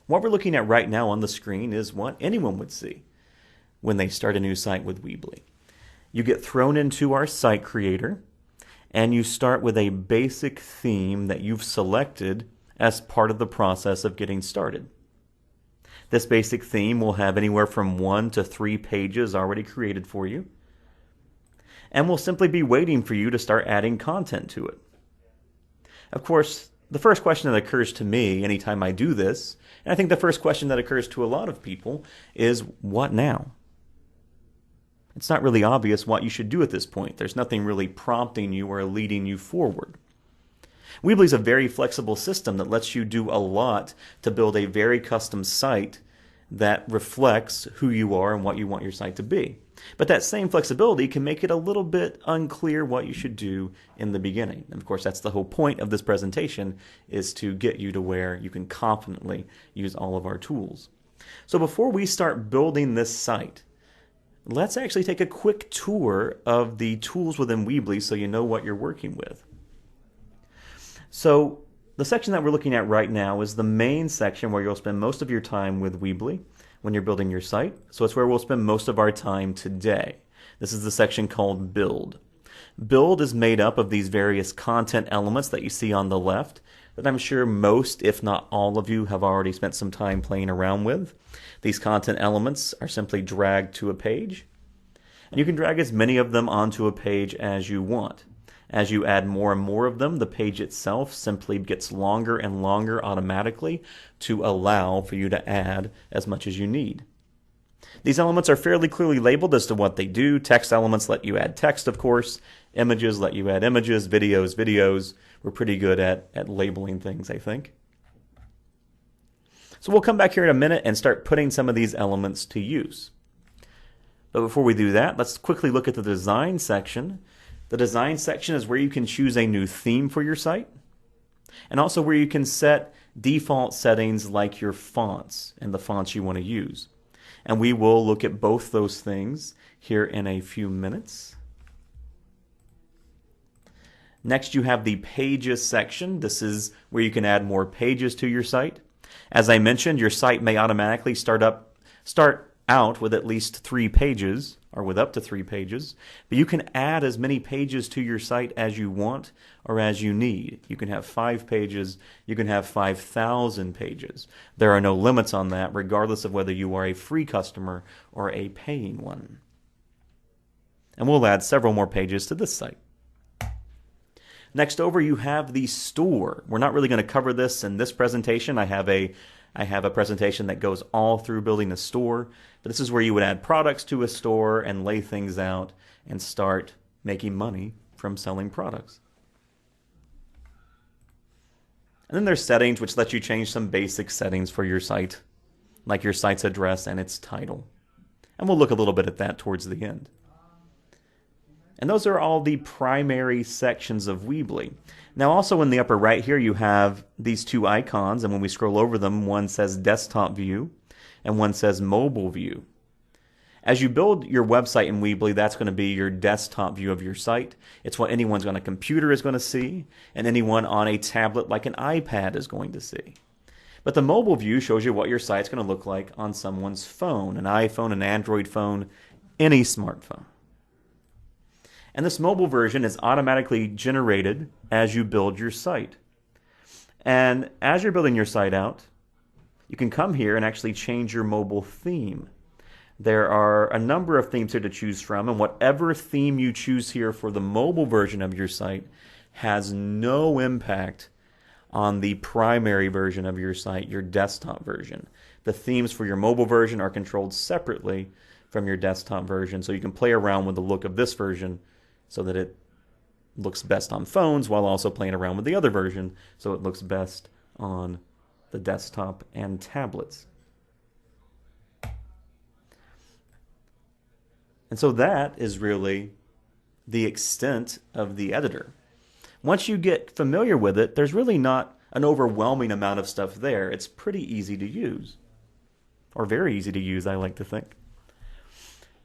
What we're looking at right now on the screen is what anyone would see when they start a new site with Weebly. You get thrown into our site creator, and you start with a basic theme that you've selected as part of the process of getting started. This basic theme will have anywhere from 1 to 3 pages already created for you, and we'll simply be waiting for you to start adding content to it. Of course, the first question that occurs to me anytime I do this, and I think the first question that occurs to a lot of people, is what now? It's not really obvious what you should do at this point. There's nothing really prompting you or leading you forward. Weebly is a very flexible system that lets you do a lot to build a very custom site that reflects who you are and what you want your site to be. But that same flexibility can make it a little bit unclear what you should do in the beginning. And of course, that's the whole point of this presentation, is to get you to where you can confidently use all of our tools. So before we start building this site, let's actually take a quick tour of the tools within Weebly so you know what you're working with. So the section that we're looking at right now is the main section where you'll spend most of your time with Weebly when you're building your site. So it's where we'll spend most of our time today. This is the section called Build. Build is made up of these various content elements that you see on the left that I'm sure most, if not all of you, have already spent some time playing around with. These content elements are simply dragged to a page, and you can drag as many of them onto a page as you want. As you add more and more of them, the page itself simply gets longer and longer automatically to allow for you to add as much as you need. These elements are fairly clearly labeled as to what they do. Text elements let you add text, of course. Images let you add images. Videos. We're pretty good at labeling things, I think. So we'll come back here in a minute and start putting some of these elements to use. But before we do that, let's quickly look at the design section. The design section is where you can choose a new theme for your site, and also where you can set default settings like your fonts and the fonts you want to use. And we will look at both those things here in a few minutes. Next, you have the Pages section. This is where you can add more pages to your site. As I mentioned, your site may automatically start out with at least 3 pages, or with up to 3 pages, but you can add as many pages to your site as you want or as you need. You can have 5 pages, you can have 5,000 pages. There are no limits on that, regardless of whether you are a free customer or a paying one. And we'll add several more pages to this site. Next over, you have the store. We're not really going to cover this in this presentation. I have a presentation that goes all through building a store, but this is where you would add products to a store and lay things out and start making money from selling products. And then there's settings, which let you change some basic settings for your site, like your site's address and its title. And we'll look a little bit at that towards the end. And those are all the primary sections of Weebly. Now also in the upper right here you have these 2 icons, and when we scroll over them, one says desktop view and one says mobile view. As you build your website in Weebly, that's going to be your desktop view of your site. It's what anyone on a computer is going to see, and anyone on a tablet like an iPad is going to see. But the mobile view shows you what your site's going to look like on someone's phone, an iPhone, an Android phone, any smartphone. And this mobile version is automatically generated as you build your site. And as you're building your site out, you can come here and actually change your mobile theme. There are a number of themes here to choose from, and whatever theme you choose here for the mobile version of your site has no impact on the primary version of your site, your desktop version. The themes for your mobile version are controlled separately from your desktop version, so you can play around with the look of this version so that it looks best on phones while also playing around with the other version so it looks best on the desktop and tablets. And so that is really the extent of the editor. Once you get familiar with it, there's really not an overwhelming amount of stuff there. It's pretty easy to use, or very easy to use, I like to think.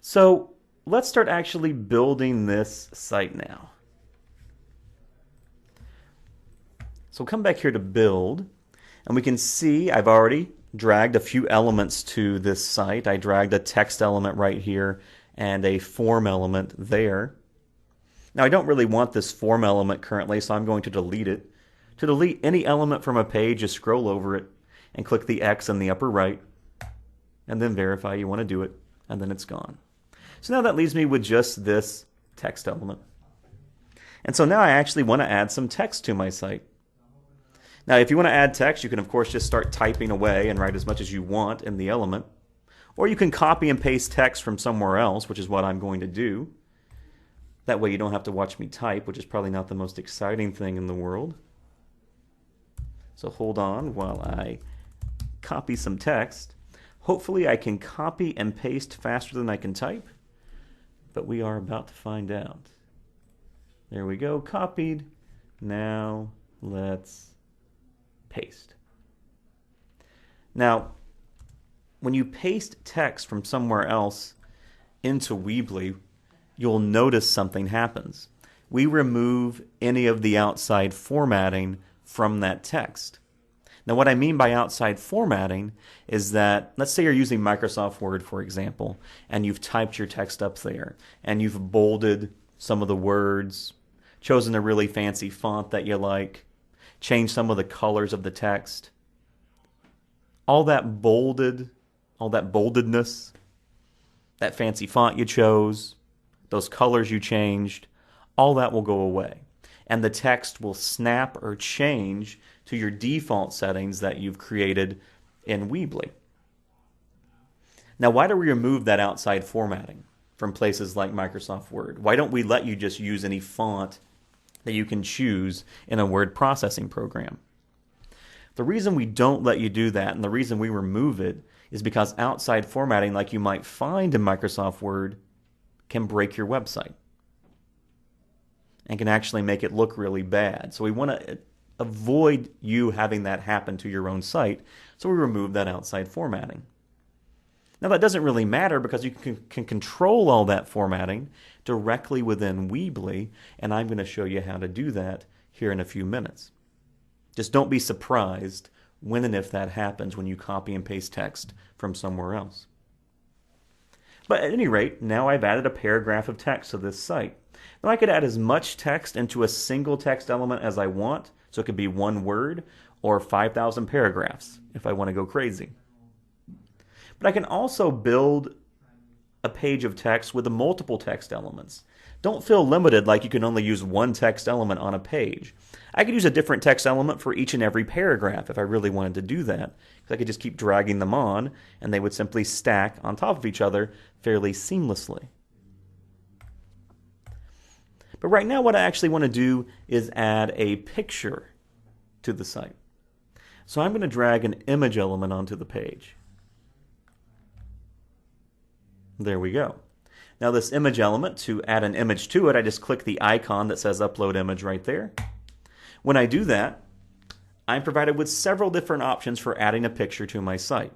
So let's start actually building this site now. So come back here to build, and we can see I've already dragged a few elements to this site. I dragged a text element right here and a form element there. Now I don't really want this form element currently, so I'm going to delete it. To delete any element from a page, just scroll over it and click the X in the upper right, and then verify you want to do it, and then it's gone. So now that leaves me with just this text element. And so now I actually want to add some text to my site. Now if you want to add text, you can of course just start typing away and write as much as you want in the element. Or you can copy and paste text from somewhere else, which is what I'm going to do. That way you don't have to watch me type, which is probably not the most exciting thing in the world. So hold on while I copy some text. Hopefully I can copy and paste faster than I can type, but we are about to find out. There we go, copied. Now let's paste. Now, when you paste text from somewhere else into Weebly, you'll notice something happens. We remove any of the outside formatting from that text. Now what I mean by outside formatting is that, let's say you're using Microsoft Word for example, and you've typed your text up there, and you've bolded some of the words, chosen a really fancy font that you like, changed some of the colors of the text. All that boldedness, that fancy font you chose, those colors you changed, all that will go away. And the text will snap or change to your default settings that you've created in Weebly. Now, why do we remove that outside formatting from places like Microsoft Word? Why don't we let you just use any font that you can choose in a word processing program? The reason we don't let you do that, and the reason we remove it, is because outside formatting, like you might find in Microsoft Word, can break your website and can actually make it look really bad. So we want to avoid you having that happen to your own site, so we remove that outside formatting. Now that doesn't really matter because you can control all that formatting directly within Weebly, and I'm going to show you how to do that here in a few minutes. Just don't be surprised when and if that happens when you copy and paste text from somewhere else. But at any rate, now I've added a paragraph of text to this site. Now I could add as much text into a single text element as I want, so it could be one word or 5,000 paragraphs if I want to go crazy. But I can also build a page of text with multiple text elements. Don't feel limited like you can only use one text element on a page. I could use a different text element for each and every paragraph if I really wanted to do that, because I could just keep dragging them on and they would simply stack on top of each other fairly seamlessly. But right now what I actually want to do is add a picture to the site. So I'm going to drag an image element onto the page. There we go. Now this image element, to add an image to it, I just click the icon that says upload image right there. When I do that, I'm provided with several different options for adding a picture to my site.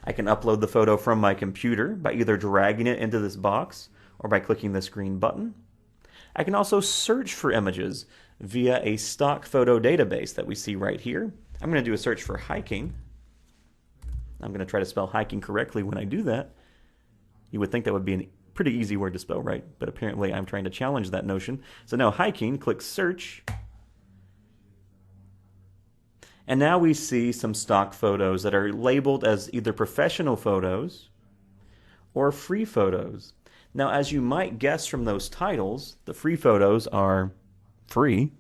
I can upload the photo from my computer by either dragging it into this box or by clicking this green button. I can also search for images via a stock photo database that we see right here. I'm going to do a search for hiking. I'm going to try to spell hiking correctly when I do that. You would think that would be a pretty easy word to spell, right? But apparently I'm trying to challenge that notion. So now hiking, click search. And now we see some stock photos that are labeled as either professional photos or free photos. Now, as you might guess from those titles, the free photos are free.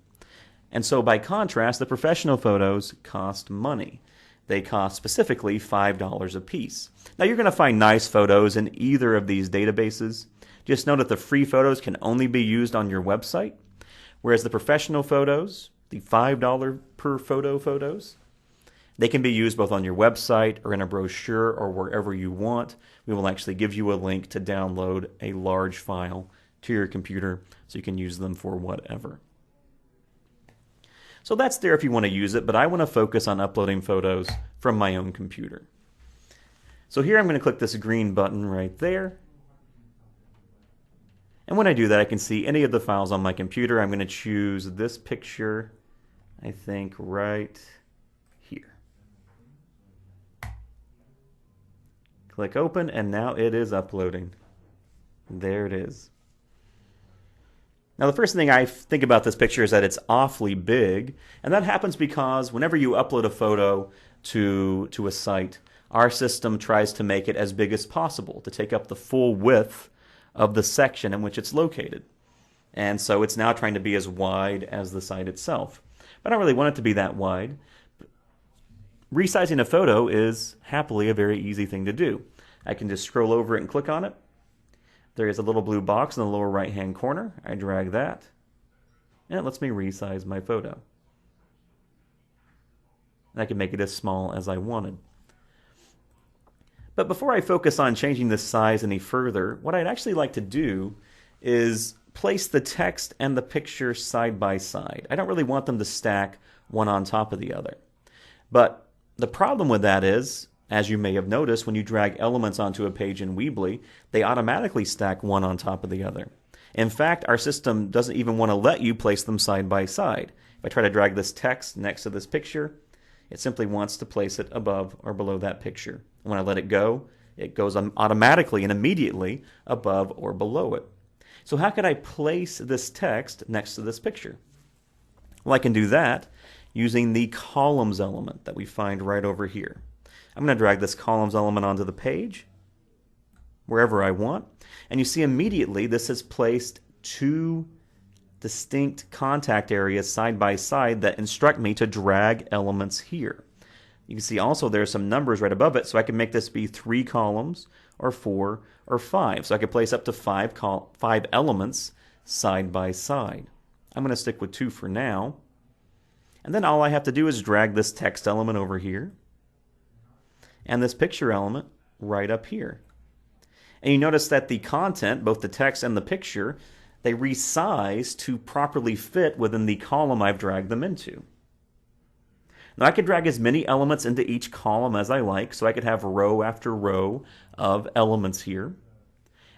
And so by contrast, the professional photos cost money. They cost specifically $5 a piece. Now you're going to find nice photos in either of these databases. Just know that the free photos can only be used on your website, whereas the professional photos, the $5 per photo photos, they can be used both on your website or in a brochure or wherever you want. We will actually give you a link to download a large file to your computer so you can use them for whatever. So that's there if you want to use it, but I want to focus on uploading photos from my own computer. So here I'm going to click this green button right there. And when I do that, I can see any of the files on my computer. I'm going to choose this picture, I think, right here. Click open, and now it is uploading. There it is. Now the first thing I think about this picture is that it's awfully big, and that happens because whenever you upload a photo to a site, our system tries to make it as big as possible to take up the full width of the section in which it's located. And so it's now trying to be as wide as the site itself. But I don't really want it to be that wide. Resizing a photo is happily a very easy thing to do. I can just scroll over it and click on it. There is a little blue box in the lower right hand corner. I drag that, and it lets me resize my photo. And I can make it as small as I wanted. But before I focus on changing this size any further, what I'd actually like to do is place the text and the picture side by side. I don't really want them to stack one on top of the other. But the problem with that is, as you may have noticed, when you drag elements onto a page in Weebly, they automatically stack one on top of the other. In fact, our system doesn't even want to let you place them side by side. If I try to drag this text next to this picture, it simply wants to place it above or below that picture. When I let it goes automatically and immediately above or below it. So how could I place this text next to this picture? Well, I can do that using the columns element that we find right over here. I'm going to drag this columns element onto the page, wherever I want, and you see immediately this has placed two distinct contact areas side by side that instruct me to drag elements here. You can see also there's some numbers right above it, so I can make this be 3 columns, or 4, or 5. So I could place up to 5 elements side by side. I'm going to stick with 2 for now. And then all I have to do is drag this text element over here, and this picture element right up here. And you notice that the content, both the text and the picture, they resize to properly fit within the column I've dragged them into. Now I could drag as many elements into each column as I like, so I could have row after row of elements here.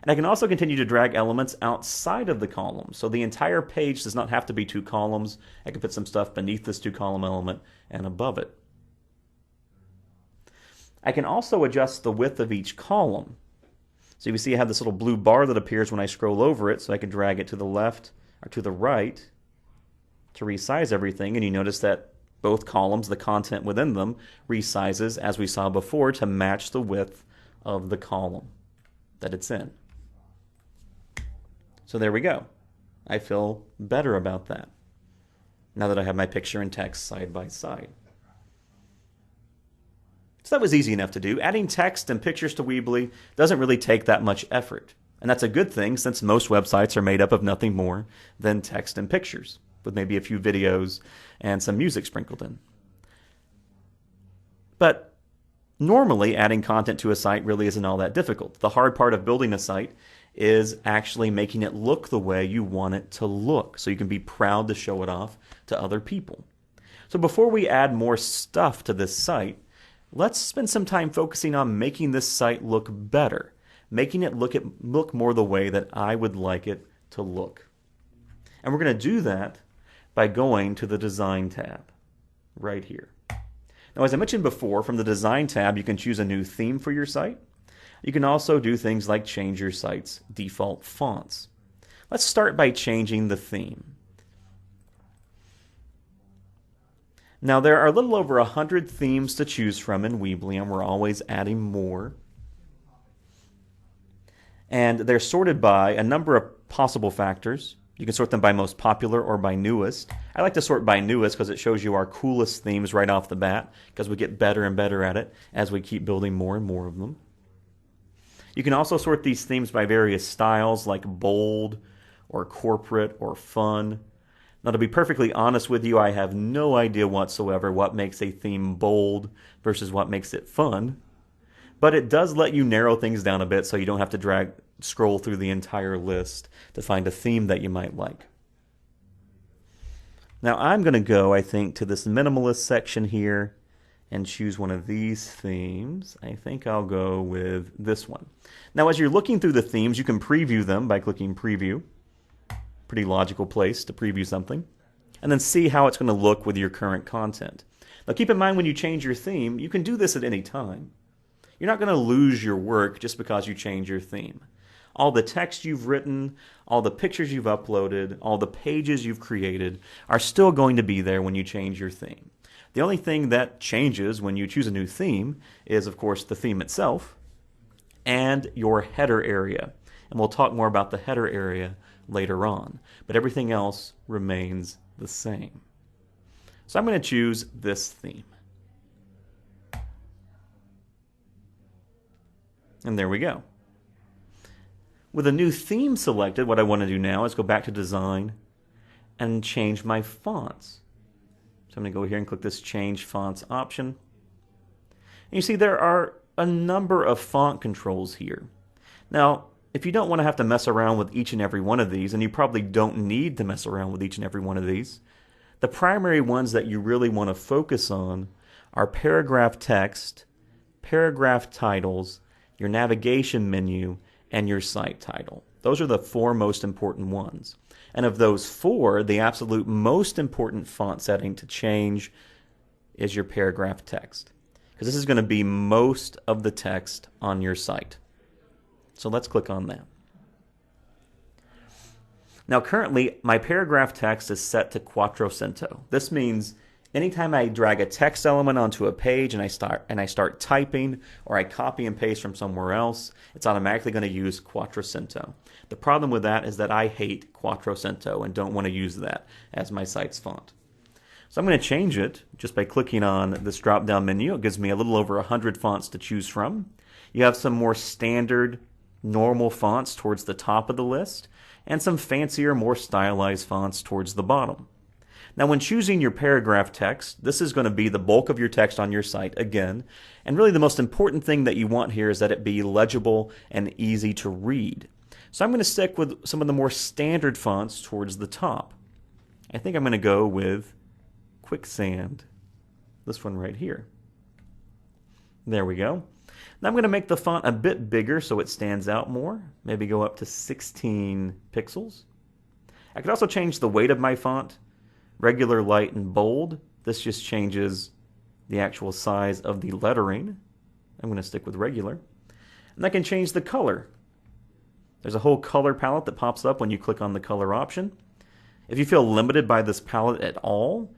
And I can also continue to drag elements outside of the column, so the entire page does not have to be 2 columns. I can put some stuff beneath this 2-column element and above it. I can also adjust the width of each column. So you can see I have this little blue bar that appears when I scroll over it, so I can drag it to the left or to the right to resize everything, and you notice that both columns, the content within them, resizes, as we saw before, to match the width of the column that it's in. So there we go. I feel better about that now that I have my picture and text side by side. So that was easy enough to do. Adding text and pictures to Weebly doesn't really take that much effort. And that's a good thing, since most websites are made up of nothing more than text and pictures, with maybe a few videos and some music sprinkled in. But normally adding content to a site really isn't all that difficult. The hard part of building a site is actually making it look the way you want it to look, so you can be proud to show it off to other people. So before we add more stuff to this site, let's spend some time focusing on making this site look better, making it look more the way that I would like it to look. And we're going to do that by going to the Design tab right here. Now, as I mentioned before, from the Design tab, you can choose a new theme for your site. You can also do things like change your site's default fonts. Let's start by changing the theme. Now, there are a little over 100 themes to choose from in Weebly, and we're always adding more. And they're sorted by a number of possible factors. You can sort them by most popular or by newest. I like to sort by newest because it shows you our coolest themes right off the bat, because we get better and better at it as we keep building more and more of them. You can also sort these themes by various styles like bold or corporate or fun. Now, to be perfectly honest with you, I have no idea whatsoever what makes a theme bold versus what makes it fun. But it does let you narrow things down a bit so you don't have to scroll through the entire list to find a theme that you might like. Now, I'm going to go, I think, to this minimalist section here and choose one of these themes. I think I'll go with this one. Now, as you're looking through the themes, you can preview them by clicking Preview. Pretty logical place to preview something. And then see how it's going to look with your current content. Now, keep in mind when you change your theme, you can do this at any time. You're not going to lose your work just because you change your theme. All the text you've written, all the pictures you've uploaded, all the pages you've created are still going to be there when you change your theme. The only thing that changes when you choose a new theme is, of course, the theme itself and your header area. And we'll talk more about the header area later on. But everything else remains the same. So I'm going to choose this theme. And there we go. With a new theme selected, what I want to do now is go back to Design and change my fonts. So I'm going to go here and click this Change Fonts option. And you see there are a number of font controls here. Now, if you don't want to have to mess around with each and every one of these, and you probably don't need to mess around with each and every one of these, the primary ones that you really want to focus on are paragraph text, paragraph titles, your navigation menu, and your site title. Those are the four most important ones. And of those four, the absolute most important font setting to change is your paragraph text, because this is going to be most of the text on your site. So let's click on that. Now currently, my paragraph text is set to Quattrocento. This means anytime I drag a text element onto a page and I start typing, or I copy and paste from somewhere else, it's automatically going to use Quattrocento. The problem with that is that I hate Quattrocento and don't want to use that as my site's font. So I'm going to change it just by clicking on this drop-down menu. It gives me a little over 100 fonts to choose from. You have some more standard, normal fonts towards the top of the list, and some fancier, more stylized fonts towards the bottom. Now when choosing your paragraph text, this is going to be the bulk of your text on your site again, and really the most important thing that you want here is that it be legible and easy to read. So I'm going to stick with some of the more standard fonts towards the top. I think I'm going to go with Quicksand, this one right here. There we go. Now I'm going to make the font a bit bigger so it stands out more, maybe go up to 16 pixels. I could also change the weight of my font. Regular, light, and bold. This just changes the actual size of the lettering. I'm going to stick with regular. And I can change the color. There's a whole color palette that pops up when you click on the color option. If you feel limited by this palette at all,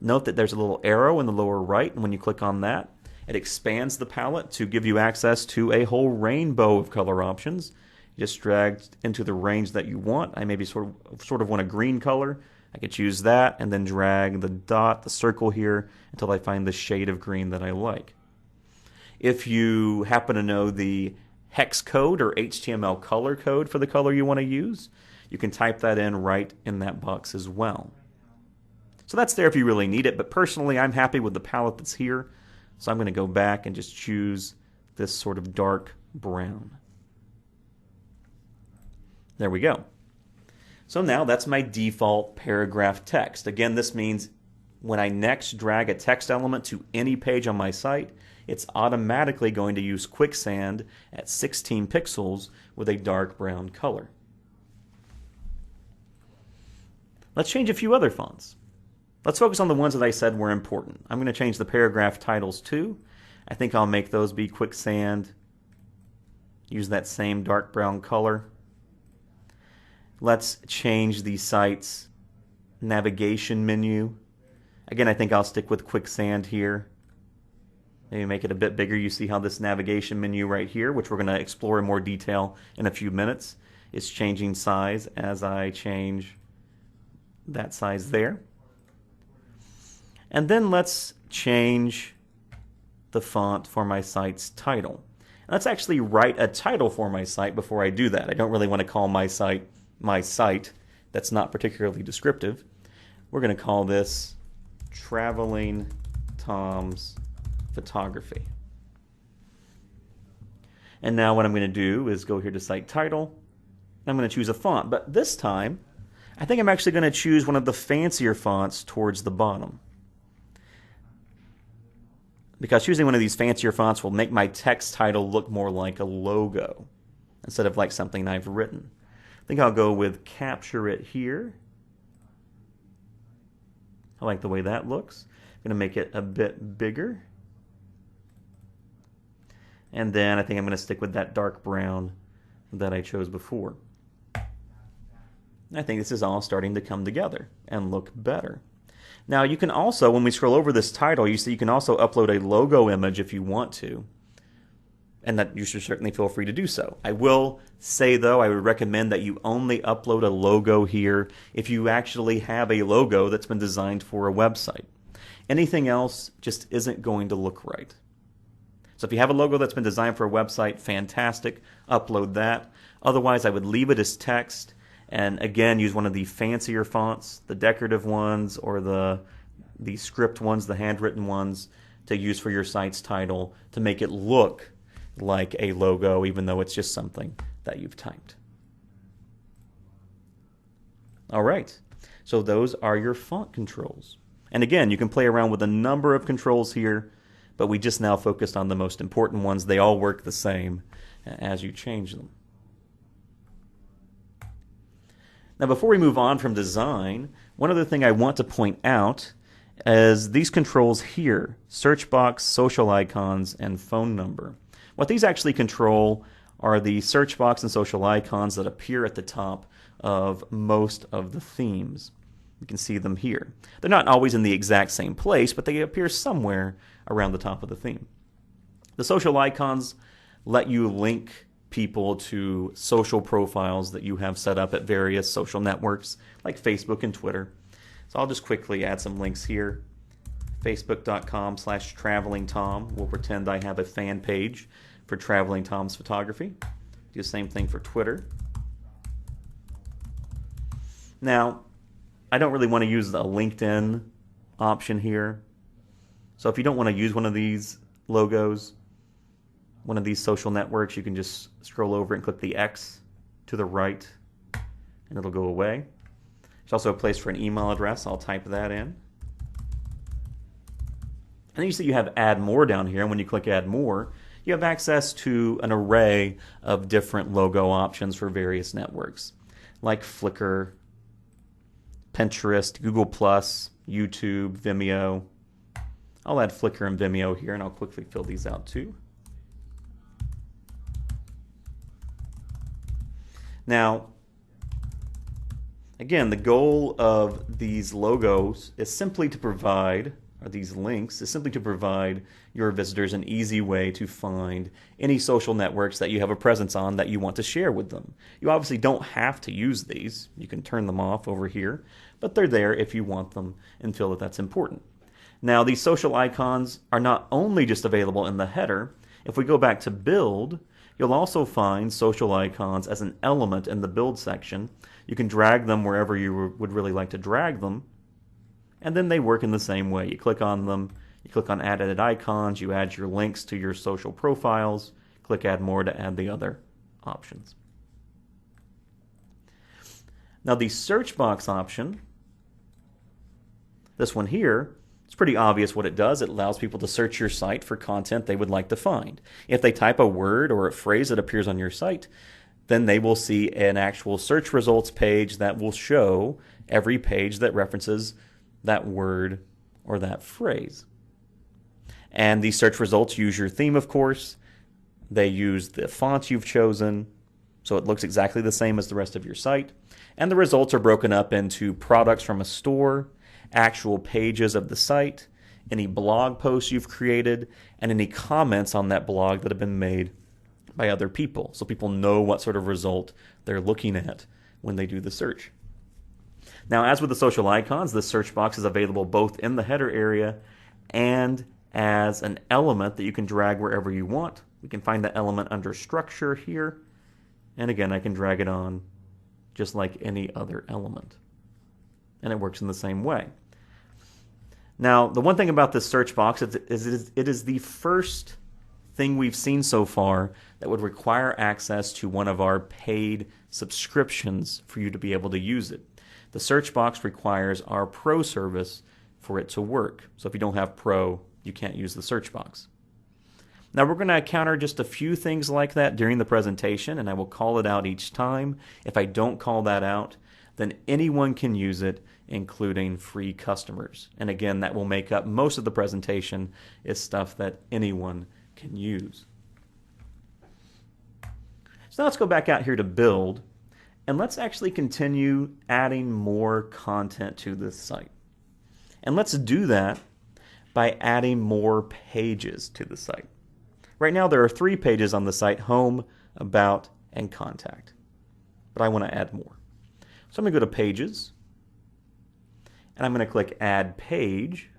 note that there's a little arrow in the lower right, and when you click on that, it expands the palette to give you access to a whole rainbow of color options. You just drag into the range that you want. I maybe sort of want a green color. I could choose that and then drag the circle here until I find the shade of green that I like. If you happen to know the hex code or HTML color code for the color you want to use, you can type that in right in that box as well. So that's there if you really need it, but personally I'm happy with the palette that's here, so I'm going to go back and just choose this sort of dark brown. There we go. So now that's my default paragraph text. Again, this means when I next drag a text element to any page on my site, it's automatically going to use Quicksand at 16 pixels with a dark brown color. Let's change a few other fonts. Let's focus on the ones that I said were important. I'm going to change the paragraph titles too. I think I'll make those be Quicksand. Use that same dark brown color. Let's change the site's navigation menu. Again, I think I'll stick with Quicksand here. Maybe make it a bit bigger. You see how this navigation menu right here, which we're going to explore in more detail in a few minutes, is changing size as I change that size there. And then let's change the font for my site's title. And let's actually write a title for my site before I do that. I don't really want to call my site that's not particularly descriptive. We're going to call this Traveling Tom's Photography. And now what I'm going to do is go here to Site Title. I'm going to choose a font, but this time I think I'm actually going to choose one of the fancier fonts towards the bottom, because choosing one of these fancier fonts will make my text title look more like a logo instead of like something I've written. I think I'll go with Capture It here. I like the way that looks. I'm going to make it a bit bigger. And then I think I'm going to stick with that dark brown that I chose before. I think this is all starting to come together and look better. Now you can also, when we scroll over this title, you see you can also upload a logo image if you want to. And that you should certainly feel free to do so. I will say though, I would recommend that you only upload a logo here if you actually have a logo that's been designed for a website. Anything else just isn't going to look right. So if you have a logo that's been designed for a website, fantastic, upload that. Otherwise, I would leave it as text. And again, use one of the fancier fonts, the decorative ones or the script ones, the handwritten ones, to use for your site's title to make it look like a logo, even though it's just something that you've typed. All right, so those are your font controls. And again, you can play around with a number of controls here, but we just now focused on the most important ones. They all work the same as you change them. Now, before we move on from design, one other thing I want to point out is these controls here, search box, social icons, and phone number. What these actually control are the search box and social icons that appear at the top of most of the themes. You can see them here. They're not always in the exact same place, but they appear somewhere around the top of the theme. The social icons let you link people to social profiles that you have set up at various social networks like Facebook and Twitter. So I'll just quickly add some links here. Facebook.com/travelingtom. We'll pretend I have a fan page for Traveling Tom's Photography. Do the same thing for Twitter. Now, I don't really want to use the LinkedIn option here. So if you don't want to use one of these logos, one of these social networks, you can just scroll over and click the X to the right and it'll go away. There's also a place for an email address. I'll type that in. And then you see you have Add More down here, and when you click Add More, you have access to an array of different logo options for various networks, like Flickr, Pinterest, Google+, YouTube, Vimeo. I'll add Flickr and Vimeo here, and I'll quickly fill these out too. Now, again, the goal of these logos is simply to provide, or these links, is simply to provide your visitors an easy way to find any social networks that you have a presence on that you want to share with them. You obviously don't have to use these. You can turn them off over here, but they're there if you want them and feel that that's important. Now, these social icons are not only just available in the header. If we go back to Build, you'll also find social icons as an element in the Build section. You can drag them wherever you would really like to drag them, and then they work in the same way. You click on them, you click on Add Edit Icons, you add your links to your social profiles, click Add More to add the other options. Now the search box option, this one here, it's pretty obvious what it does. It allows people to search your site for content they would like to find. If they type a word or a phrase that appears on your site, then they will see an actual search results page that will show every page that references that word or that phrase. And these search results use your theme, of course. They use the fonts you've chosen, so it looks exactly the same as the rest of your site. And the results are broken up into products from a store, actual pages of the site, any blog posts you've created, and any comments on that blog that have been made by other people, so people know what sort of result they're looking at when they do the search. Now, as with the social icons, this search box is available both in the header area and as an element that you can drag wherever you want. We can find the element under Structure here, and again, I can drag it on just like any other element. And it works in the same way. Now, the one thing about this search box is it is the first thing we've seen so far that would require access to one of our paid subscriptions for you to be able to use it. The search box requires our Pro service for it to work. So if you don't have Pro, you can't use the search box. Now we're going to encounter just a few things like that during the presentation, and I will call it out each time. If I don't call that out, then anyone can use it, including free customers. And again, that will make up most of the presentation, is stuff that anyone can use. So now let's go back out here to build, and let's actually continue adding more content to this site. And let's do that by adding more pages to the site. Right now there are 3 pages on the site: Home, About, and Contact. But I want to add more. So I'm going to go to Pages, and I'm going to click Add Page.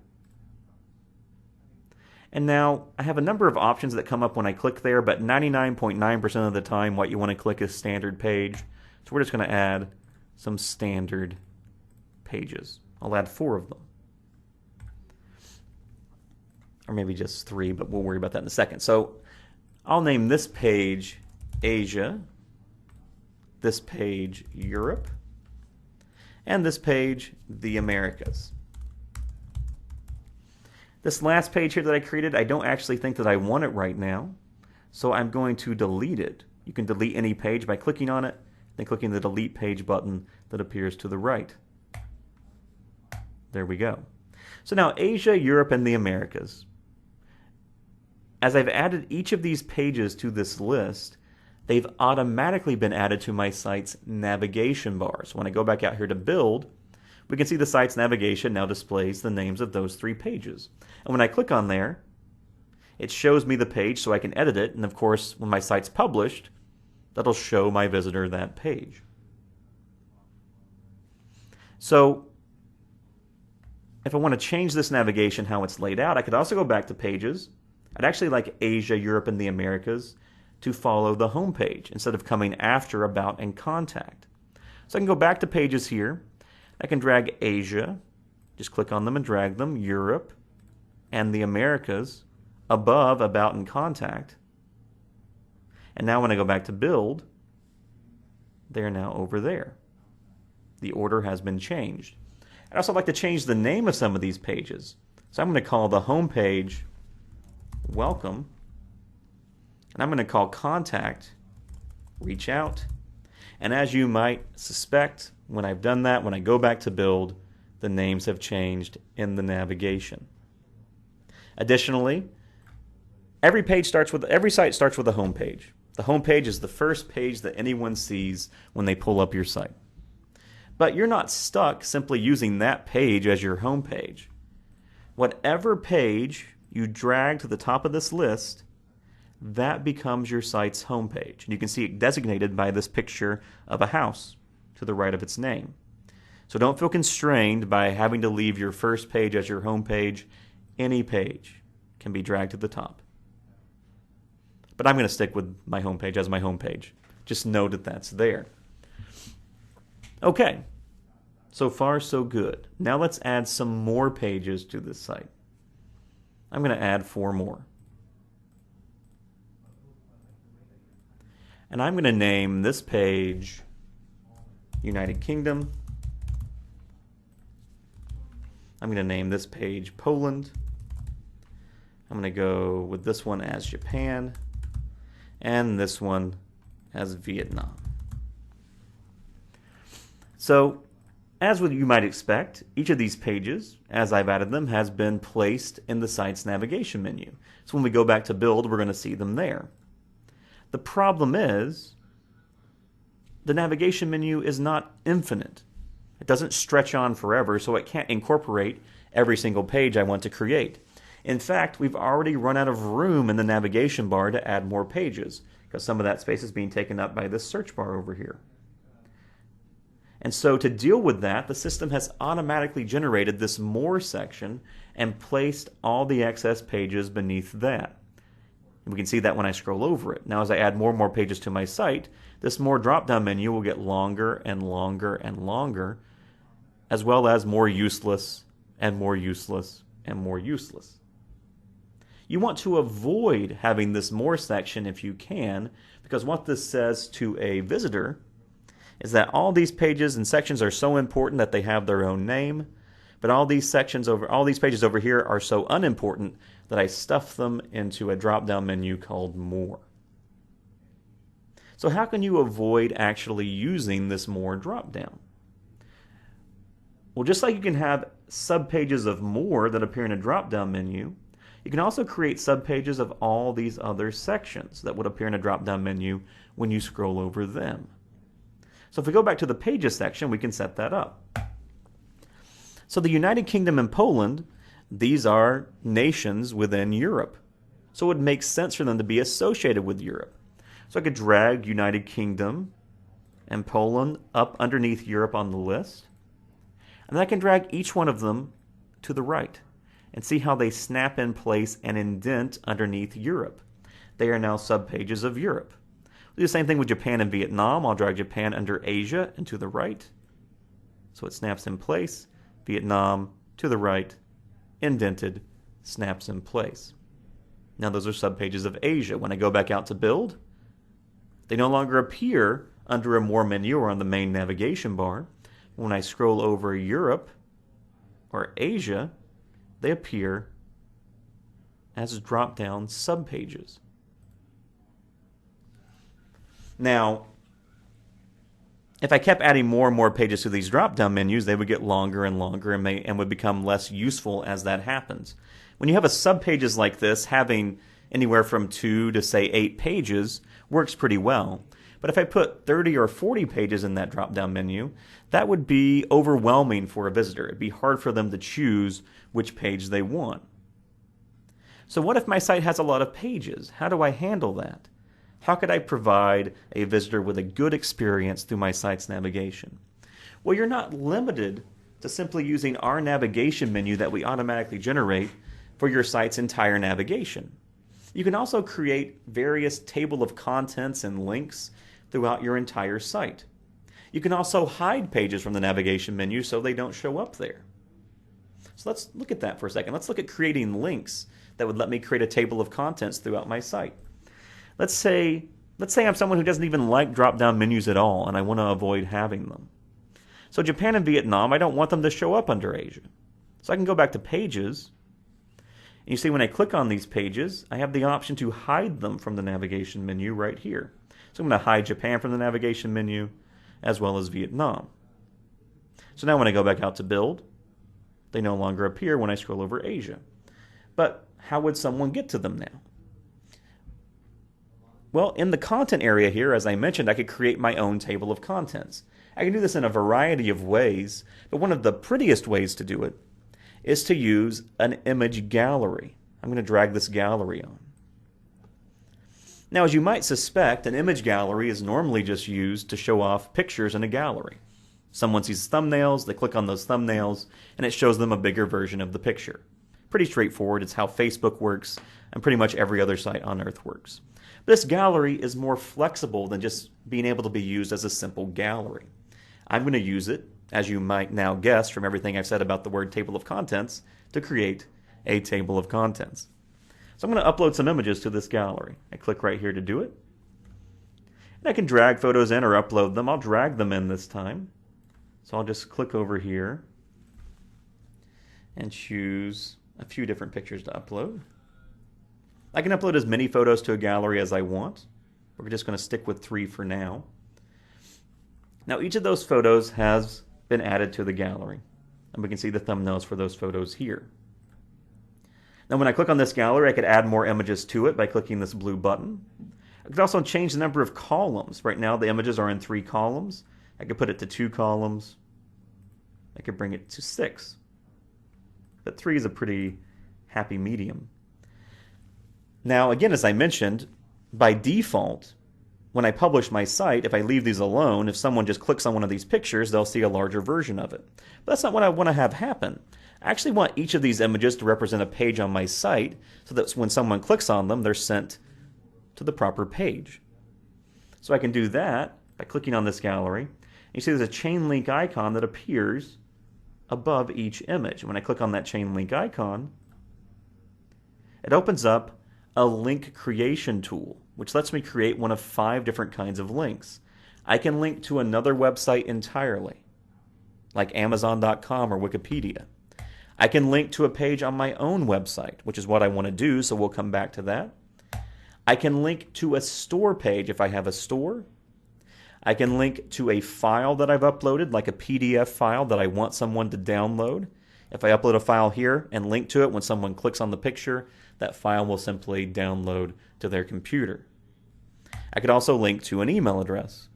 And now I have a number of options that come up when I click there, but 99.9% of the time what you want to click is Standard Page. So we're just going to add some standard pages. I'll add 4 of them. Or maybe just 3, but we'll worry about that in a second. So I'll name this page Asia, this page Europe, and this page the Americas. This last page here that I created, I don't actually think that I want it right now, so I'm going to delete it. You can delete any page by clicking on it, then clicking the Delete Page button that appears to the right. There we go. So now Asia, Europe, and the Americas. As I've added each of these pages to this list, they've automatically been added to my site's navigation bar. So when I go back out here to build, we can see the site's navigation now displays the names of those 3 pages. And when I click on there, it shows me the page so I can edit it. And of course, when my site's published, that'll show my visitor that page. So if I want to change this navigation, how it's laid out, I could also go back to Pages. I'd actually like Asia, Europe, and the Americas to follow the home page instead of coming after About and Contact. So I can go back to Pages here. I can drag Asia, just click on them and drag them, Europe, and the Americas above About and Contact. And now when I go back to build, they're now over there. The order has been changed. I'd also like to change the name of some of these pages. So I'm going to call the home page Welcome, and I'm going to call Contact Reach Out. And as you might suspect, when I've done that, when I go back to build, the names have changed in the navigation. Additionally, every site starts with a home page. The home page is the first page that anyone sees when they pull up your site. But you're not stuck simply using that page as your home page. Whatever page you drag to the top of this list, that becomes your site's home page. And you can see it designated by this picture of a house to the right of its name. So don't feel constrained by having to leave your first page as your home page. Any page can be dragged to the top. But I'm going to stick with my home page as my home page. Just know that that's there. Okay, so far so good. Now let's add some more pages to this site. I'm going to add 4 more. And I'm going to name this page United Kingdom. I'm going to name this page Poland. I'm going to go with this one as Japan, and this one as Vietnam. So, as you might expect, each of these pages, as I've added them, has been placed in the site's navigation menu. So when we go back to build, we're going to see them there. The problem is, the navigation menu is not infinite. It doesn't stretch on forever, so it can't incorporate every single page I want to create. In fact, we've already run out of room in the navigation bar to add more pages, because some of that space is being taken up by this search bar over here. And so to deal with that, the system has automatically generated this More section and placed all the excess pages beneath that. And we can see that when I scroll over it. Now as I add more and more pages to my site, this More drop-down menu will get longer and longer and longer, as well as more useless and more useless and more useless. You want to avoid having this More section if you can, because what this says to a visitor is that all these pages and sections are so important that they have their own name, but all these pages over here are so unimportant that I stuff them into a drop-down menu called More. So how can you avoid actually using this More drop-down? Well, just like you can have subpages of More that appear in a drop-down menu, You can also create subpages of all these other sections that would appear in a drop-down menu when you scroll over them. So if we go back to the Pages section, we can set that up. So the United Kingdom and Poland, these are nations within Europe. So it would make sense for them to be associated with Europe. So I could drag United Kingdom and Poland up underneath Europe on the list. And then I can drag each one of them to the right and see how they snap in place and indent underneath Europe. They are now subpages of Europe. We'll do the same thing with Japan and Vietnam. I'll drag Japan under Asia and to the right. So it snaps in place. Vietnam to the right, indented, snaps in place. Now those are subpages of Asia. When I go back out to build, they no longer appear under a More menu or on the main navigation bar. When I scroll over Europe or Asia, they appear as drop-down subpages. Now, if I kept adding more and more pages to these drop-down menus, they would get longer and longer and would become less useful as that happens. When you have a subpages like this, having anywhere from 2 to say 8 pages works pretty well. But if I put 30 or 40 pages in that drop-down menu, that would be overwhelming for a visitor. It'd be hard for them to choose which page they want. So what if my site has a lot of pages? How do I handle that? How could I provide a visitor with a good experience through my site's navigation? Well, you're not limited to simply using our navigation menu that we automatically generate for your site's entire navigation. You can also create various table of contents and links throughout your entire site. You can also hide pages from the navigation menu so they don't show up there. So let's look at that for a second. Let's look at creating links that would let me create a table of contents throughout my site. Let's say I'm someone who doesn't even like drop-down menus at all and I want to avoid having them. So Japan and Vietnam, I don't want them to show up under Asia. So I can go back to Pages. And you see when I click on these pages, I have the option to hide them from the navigation menu right here. So I'm going to hide Japan from the navigation menu as well as Vietnam. So now when I go back out to build, they no longer appear when I scroll over Asia. But how would someone get to them now? Well, in the content area here, as I mentioned, I could create my own table of contents. I can do this in a variety of ways, but one of the prettiest ways to do it is to use an image gallery. I'm going to drag this gallery on. Now, as you might suspect, an image gallery is normally just used to show off pictures in a gallery. Someone sees thumbnails, they click on those thumbnails, and it shows them a bigger version of the picture. Pretty straightforward. It's how Facebook works, and pretty much every other site on Earth works. But this gallery is more flexible than just being able to be used as a simple gallery. I'm going to use it, as you might now guess from everything I've said about the word table of contents, to create a table of contents. So I'm going to upload some images to this gallery. I click right here to do it. And I can drag photos in or upload them. I'll drag them in this time. So I'll just click over here and choose a few different pictures to upload. I can upload as many photos to a gallery as I want. We're just going to stick with 3 for now. Now each of those photos has been added to the gallery. And we can see the thumbnails for those photos here. Now when I click on this gallery, I could add more images to it by clicking this blue button. I could also change the number of columns. Right now the images are in 3 columns. I could put it to 2 columns. I could bring it to 6. But 3 is a pretty happy medium. Now again, as I mentioned, by default, when I publish my site, if I leave these alone, if someone just clicks on one of these pictures, they'll see a larger version of it. But that's not what I want to have happen. I actually want each of these images to represent a page on my site so that when someone clicks on them, they're sent to the proper page. So I can do that by clicking on this gallery. You see there's a chain link icon that appears above each image. When I click on that chain link icon, it opens up a link creation tool, which lets me create one of 5 different kinds of links. I can link to another website entirely, like Amazon.com or Wikipedia. I can link to a page on my own website, which is what I want to do, so we'll come back to that. I can link to a store page if I have a store. I can link to a file that I've uploaded, like a PDF file that I want someone to download. If I upload a file here and link to it, when someone clicks on the picture, that file will simply download to their computer. I could also link to an email address.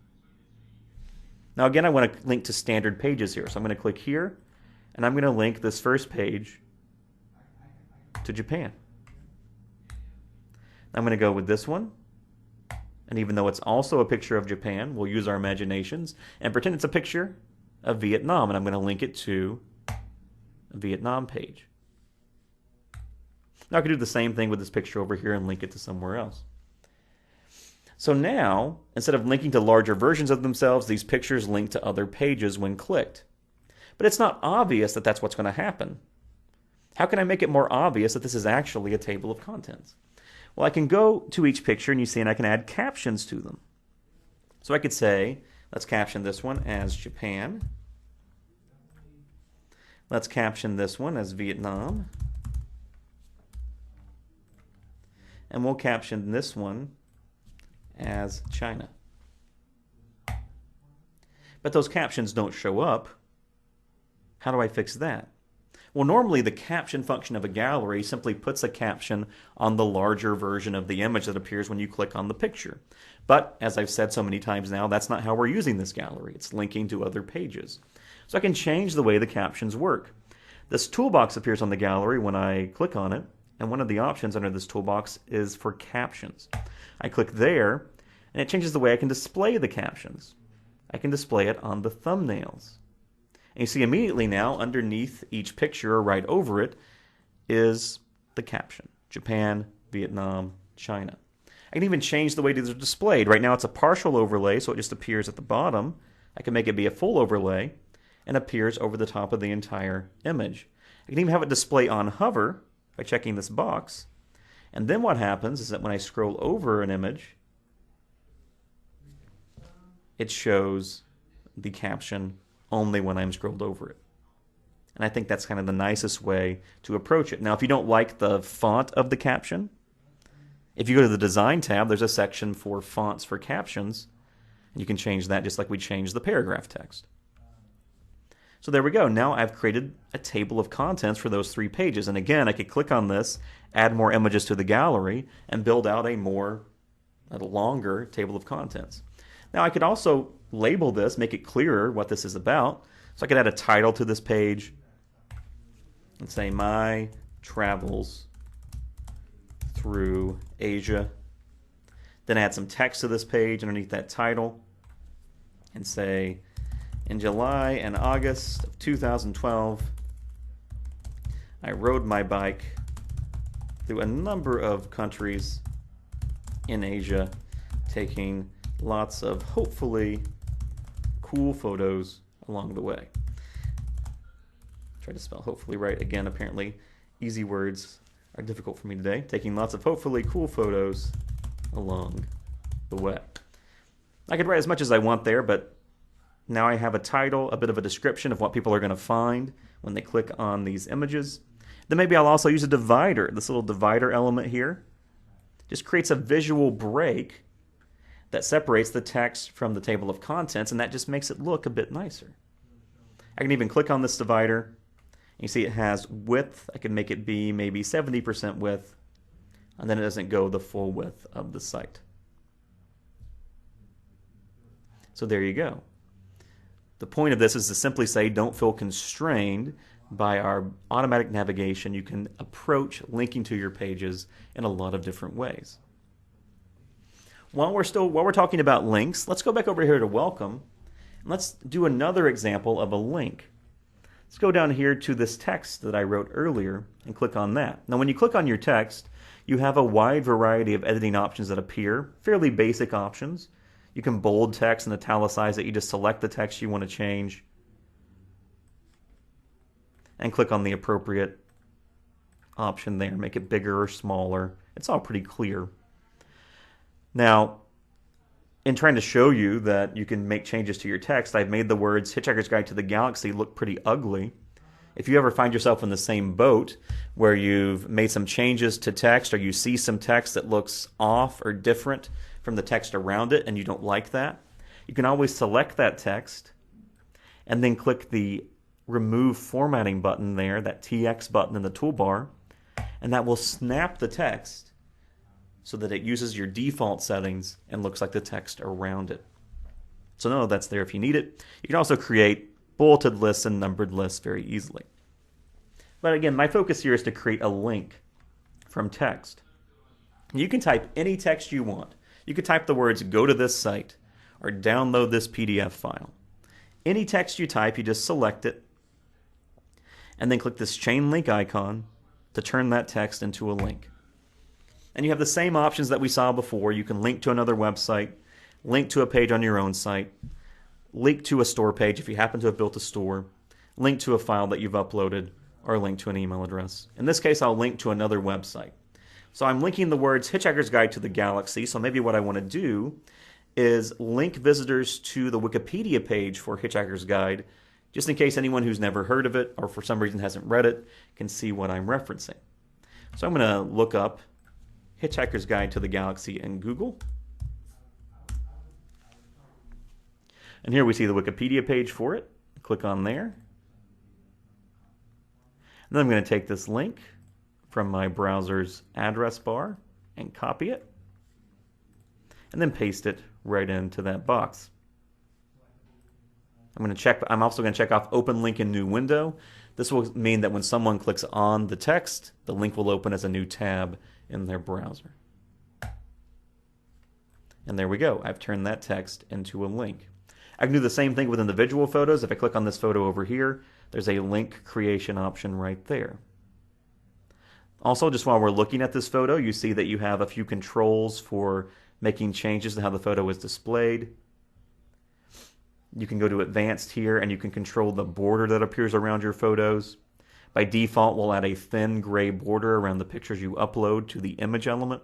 Now again, I want to link to standard pages here. So I'm going to click here, and I'm going to link this first page to Japan. I'm going to go with this one. And even though it's also a picture of Japan, we'll use our imaginations and pretend it's a picture of Vietnam. And I'm going to link it to a Vietnam page. Now I could do the same thing with this picture over here and link it to somewhere else. So now, instead of linking to larger versions of themselves, these pictures link to other pages when clicked. But it's not obvious that that's what's going to happen. How can I make it more obvious that this is actually a table of contents? Well, I can go to each picture and you see, and I can add captions to them. So I could say, let's caption this one as Japan. Let's caption this one as Vietnam. And we'll caption this one as China. But those captions don't show up. How do I fix that? Well, normally the caption function of a gallery simply puts a caption on the larger version of the image that appears when you click on the picture. But, as I've said so many times now, that's not how we're using this gallery. It's linking to other pages. So I can change the way the captions work. This toolbox appears on the gallery when I click on it, and one of the options under this toolbox is for captions. I click there, and it changes the way I can display the captions. I can display it on the thumbnails. And you see immediately now, underneath each picture or right over it, is the caption. Japan, Vietnam, China. I can even change the way these are displayed. Right now it's a partial overlay, so it just appears at the bottom. I can make it be a full overlay and appears over the top of the entire image. I can even have it display on hover by checking this box. And then what happens is that when I scroll over an image, it shows the caption only when I'm scrolled over it. And I think that's kind of the nicest way to approach it. Now, if you don't like the font of the caption, if you go to the Design tab, there's a section for fonts for captions. And you can change that just like we changed the paragraph text. So there we go. Now I've created a table of contents for those 3 pages. And again, I could click on this, add more images to the gallery, and build out a longer table of contents. Now I could also label this, make it clearer what this is about. So I could add a title to this page and say My Travels Through Asia. Then add some text to this page underneath that title and say, in July and August of 2012, I rode my bike through a number of countries in Asia, taking lots of hopefully cool photos along the way. Try to spell hopefully right again. Apparently easy words are difficult for me today. Taking lots of hopefully cool photos along the way. I could write as much as I want there, but now I have a title, a bit of a description of what people are going to find when they click on these images. Then maybe I'll also use a divider. This little divider element here just creates a visual break that separates the text from the table of contents, and that just makes it look a bit nicer. I can even click on this divider. You see it has width. I can make it be maybe 70% width, and then it doesn't go the full width of the site. So there you go. The point of this is to simply say don't feel constrained by our automatic navigation. You can approach linking to your pages in a lot of different ways. While we're talking about links, let's go back over here to welcome, and let's do another example of a link. Let's go down here to this text that I wrote earlier and click on that. Now when you click on your text, you have a wide variety of editing options that appear, fairly basic options. You can bold text and italicize it. You just select the text you want to change and click on the appropriate option there. Make it bigger or smaller. It's all pretty clear. Now, in trying to show you that you can make changes to your text, I've made the words Hitchhiker's Guide to the Galaxy look pretty ugly. If you ever find yourself in the same boat where you've made some changes to text or you see some text that looks off or different from the text around it and you don't like that, you can always select that text and then click the remove formatting button there, that TX button in the toolbar, and that will snap the text so that it uses your default settings and looks like the text around it. So know that's there if you need it. You can also create bulleted lists and numbered lists very easily. But again, my focus here is to create a link from text. You can type any text you want. You could type the words "go to this site" or "download this PDF file." Any text you type, you just select it and then click this chain link icon to turn that text into a link. And you have the same options that we saw before. You can link to another website, link to a page on your own site, link to a store page if you happen to have built a store, link to a file that you've uploaded, or link to an email address. In this case, I'll link to another website. So I'm linking the words Hitchhiker's Guide to the Galaxy, so maybe what I want to do is link visitors to the Wikipedia page for Hitchhiker's Guide, just in case anyone who's never heard of it or for some reason hasn't read it can see what I'm referencing. So I'm going to look up Hitchhiker's Guide to the Galaxy in Google. And here we see the Wikipedia page for it. Click on there. And then I'm going to take this link from my browser's address bar and copy it. And then paste it right into that box. I'm also going to check off Open Link in New Window. This will mean that when someone clicks on the text, the link will open as a new tab in their browser. And there we go. I've turned that text into a link. I can do the same thing with individual photos. If I click on this photo over here, there's a link creation option right there. Also, just while we're looking at this photo, you see that you have a few controls for making changes to how the photo is displayed. You can go to Advanced here and you can control the border that appears around your photos. By default, we'll add a thin gray border around the pictures you upload to the image element.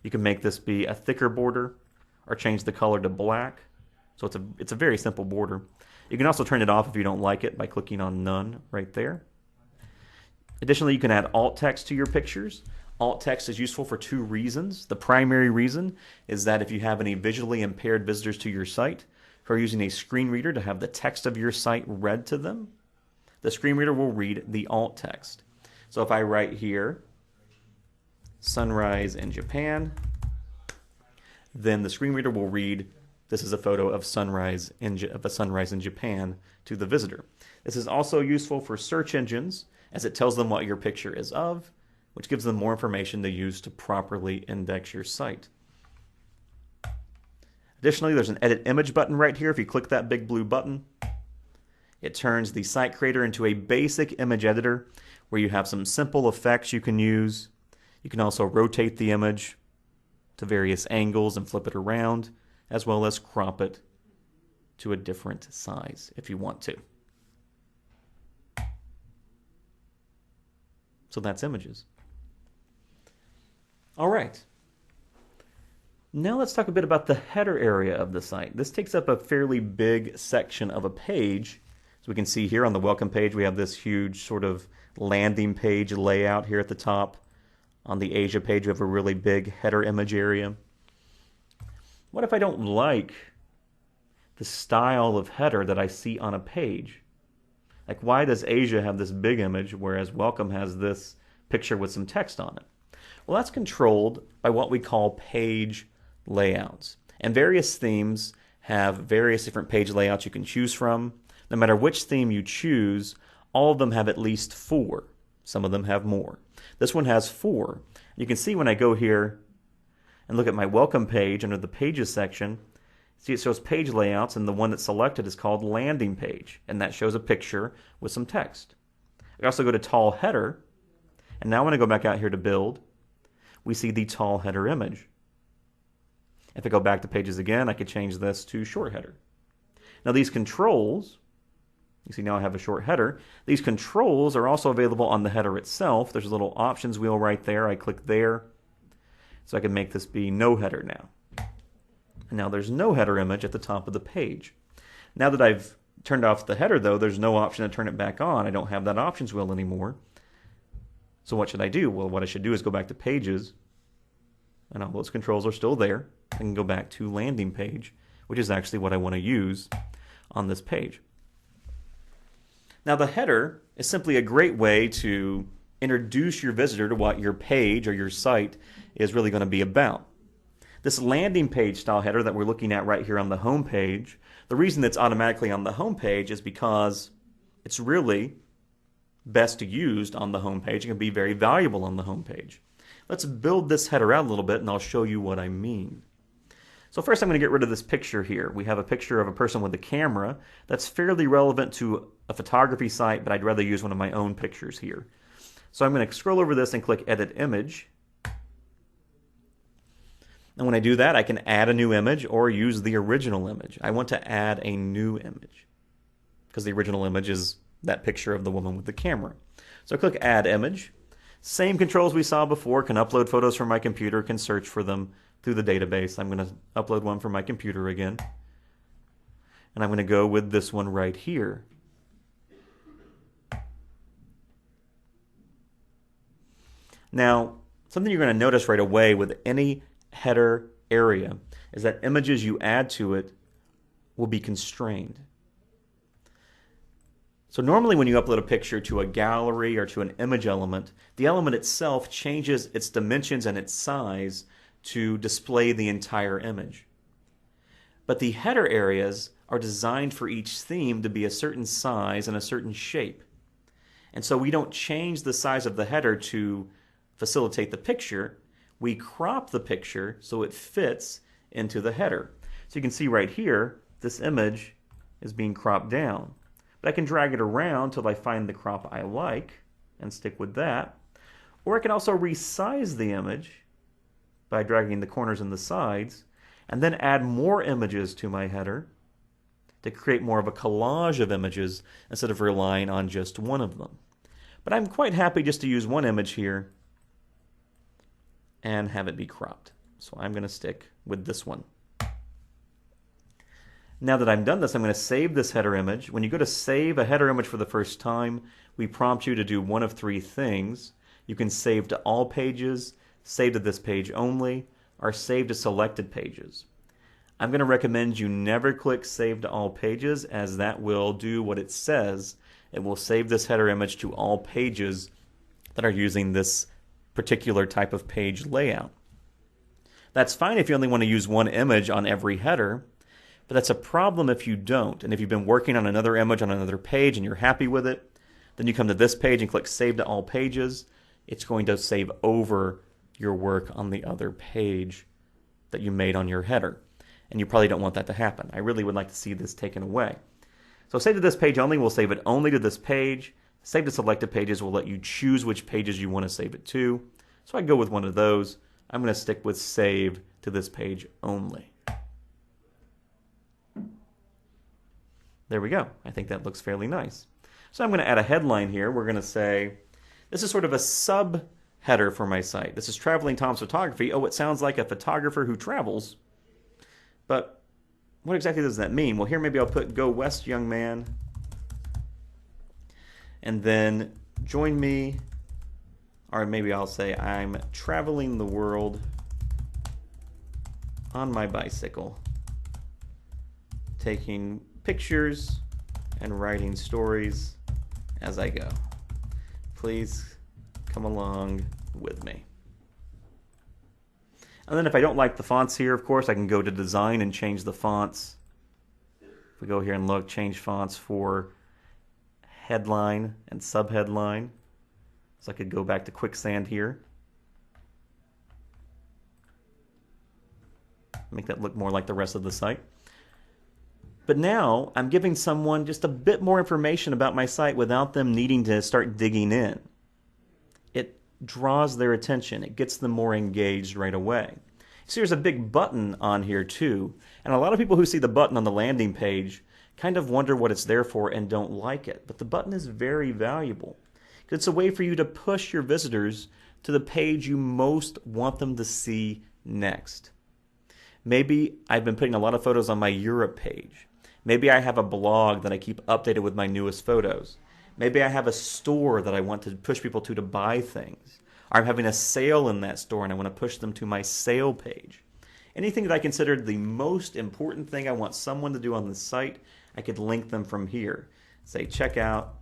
You can make this be a thicker border or change the color to black. So it's a very simple border. You can also turn it off if you don't like it by clicking on None right there. Additionally, you can add alt text to your pictures. Alt text is useful for two reasons. The primary reason is that if you have any visually impaired visitors to your site who are using a screen reader to have the text of your site read to them, the screen reader will read the alt text. So if I write here, sunrise in Japan, then the screen reader will read, this is a photo of a sunrise in Japan to the visitor. This is also useful for search engines as it tells them what your picture is of, which gives them more information to use to properly index your site. Additionally, there's an Edit Image button right here. If you click that big blue button, it turns the site creator into a basic image editor where you have some simple effects you can use. You can also rotate the image to various angles and flip it around, as well as crop it to a different size if you want to. So that's images. All right. Now let's talk a bit about the header area of the site. This takes up a fairly big section of a page. As we can see here on the welcome page, we have this huge sort of landing page layout here at the top. On the Asia page, we have a really big header image area. What if I don't like the style of header that I see on a page? Like, why does Asia have this big image, whereas Welcome has this picture with some text on it? Well, that's controlled by what we call page layouts. And various themes have various different page layouts you can choose from. No matter which theme you choose, all of them have at least 4. Some of them have more. This one has 4. You can see when I go here and look at my welcome page under the pages section, see it shows page layouts, and the one that's selected is called landing page, and that shows a picture with some text. I also go to tall header, and now when I go back out here to build, we see the tall header image. If I go back to pages again, I could change this to short header. Now these controls, you see now I have a short header. These controls are also available on the header itself. There's a little options wheel right there. I click there, so I can make this be no header now. And now there's no header image at the top of the page. Now that I've turned off the header though, there's no option to turn it back on. I don't have that options wheel anymore. So what should I do? Well, what I should do is go back to pages, and all those controls are still there. I can go back to landing page, which is actually what I want to use on this page. Now the header is simply a great way to introduce your visitor to what your page or your site is really going to be about. This landing page style header that we're looking at right here on the home page, the reason it's automatically on the home page is because it's really best used on the home page and can be very valuable on the home page. Let's build this header out a little bit and I'll show you what I mean. So first I'm going to get rid of this picture here. We have a picture of a person with a camera that's fairly relevant to a photography site, but I'd rather use one of my own pictures here. So I'm going to scroll over this and click Edit Image. And when I do that, I can add a new image or use the original image. I want to add a new image because the original image is that picture of the woman with the camera. So I click Add Image. Same controls we saw before. Can upload photos from my computer, can search for them through the database. I'm going to upload one from my computer again. And I'm going to go with this one right here. Now, something you're going to notice right away with any header area is that images you add to it will be constrained. So normally when you upload a picture to a gallery or to an image element, the element itself changes its dimensions and its size to display the entire image. But the header areas are designed for each theme to be a certain size and a certain shape. And so we don't change the size of the header to facilitate the picture. We crop the picture so it fits into the header. So you can see right here, this image is being cropped down. But I can drag it around till I find the crop I like and stick with that. Or I can also resize the image by dragging the corners and the sides and then add more images to my header to create more of a collage of images instead of relying on just one of them. But I'm quite happy just to use one image here and have it be cropped. So I'm going to stick with this one. Now that I've done this, I'm going to save this header image. When you go to save a header image for the first time, we prompt you to do one of three things. You can save to all pages, save to this page only, or save to selected pages. I'm going to recommend you never click Save to All Pages, as that will do what it says. It will save this header image to all pages that are using this particular type of page layout. That's fine if you only want to use one image on every header, but that's a problem if you don't. And if you've been working on another image on another page and you're happy with it, then you come to this page and click Save to All Pages. It's going to save over your work on the other page that you made on your header. And you probably don't want that to happen. I really would like to see this taken away. So save to this page only, we'll save it only to this page. Save to selected pages will let you choose which pages you want to save it to. So I go with one of those. I'm going to stick with Save to this page only. There we go. I think that looks fairly nice. So I'm going to add a headline here. We're going to say, this is sort of a sub-header for my site. This is Traveling Tom's Photography. Oh, it sounds like a photographer who travels. But what exactly does that mean? Well, here maybe I'll put Go West, Young Man. And then join me, or maybe I'll say I'm traveling the world on my bicycle, taking pictures and writing stories as I go. Please come along with me. And then if I don't like the fonts here, of course, I can go to Design and change the fonts. If we go here and look, change fonts for headline and subheadline. So I could go back to Quicksand here. Make that look more like the rest of the site. But now I'm giving someone just a bit more information about my site without them needing to start digging in. It draws their attention. It gets them more engaged right away. So there's a big button on here too. And a lot of people who see the button on the landing page kind of wonder what it's there for and don't like it. But the button is very valuable. It's a way for you to push your visitors to the page you most want them to see next. Maybe I've been putting a lot of photos on my Europe page. Maybe I have a blog that I keep updated with my newest photos. Maybe I have a store that I want to push people to buy things. Or I'm having a sale in that store and I want to push them to my sale page. Anything that I consider the most important thing I want someone to do on the site, I could link them from here. Say, check out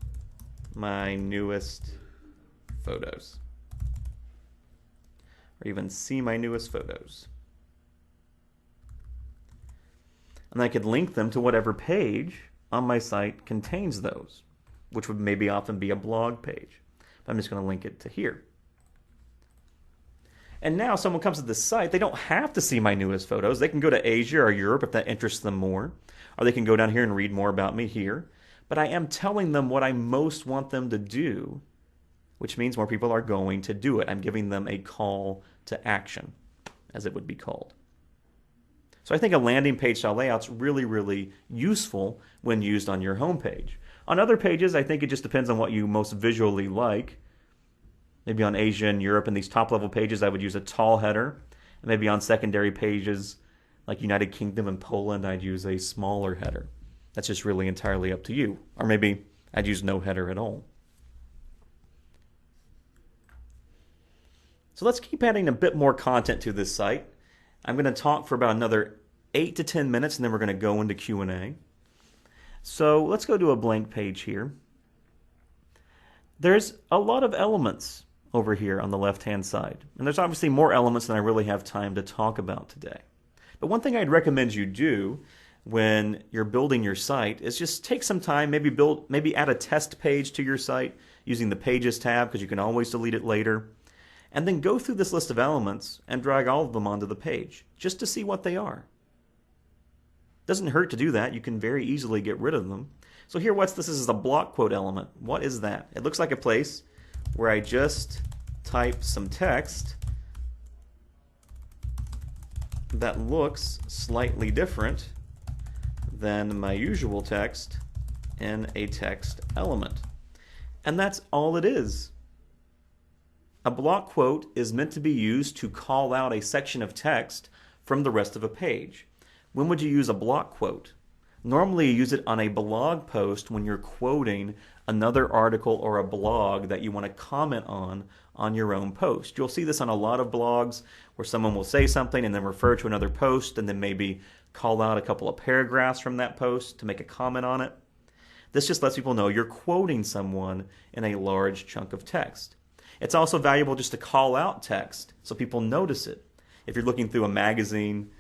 my newest photos. Or even see my newest photos. And I could link them to whatever page on my site contains those, which would maybe often be a blog page. But I'm just going to link it to here. And now someone comes to this site, they don't have to see my newest photos. They can go to Asia or Europe if that interests them more. Or they can go down here and read more about me here. But I am telling them what I most want them to do, which means more people are going to do it. I'm giving them a call to action, as it would be called. So I think a landing page style layout's really, really useful when used on your home page. On other pages, I think it just depends on what you most visually like. Maybe on Asia and Europe and these top level pages, I would use a tall header. And maybe on secondary pages like United Kingdom and Poland, I'd use a smaller header. That's just really entirely up to you. Or maybe I'd use no header at all. So let's keep adding a bit more content to this site. I'm going to talk for about another 8 to 10 minutes, and then we're going to go into Q&A. So let's go to a blank page here. There's a lot of elements over here on the left-hand side. And there's obviously more elements than I really have time to talk about today. But one thing I'd recommend you do when you're building your site is just take some time, maybe add a test page to your site using the Pages tab, because you can always delete it later. And then go through this list of elements and drag all of them onto the page, just to see what they are. Doesn't hurt to do that. You can very easily get rid of them. So here, this is a block quote element. What is that? It looks like a place where I just type some text that looks slightly different than my usual text in a text element. And that's all it is. A block quote is meant to be used to call out a section of text from the rest of a page. When would you use a block quote? Normally you use it on a blog post when you're quoting another article or a blog that you want to comment on your own post. You'll see this on a lot of blogs where someone will say something and then refer to another post and then maybe call out a couple of paragraphs from that post to make a comment on it. This just lets people know you're quoting someone in a large chunk of text. It's also valuable just to call out text so people notice it. If you're looking through a magazine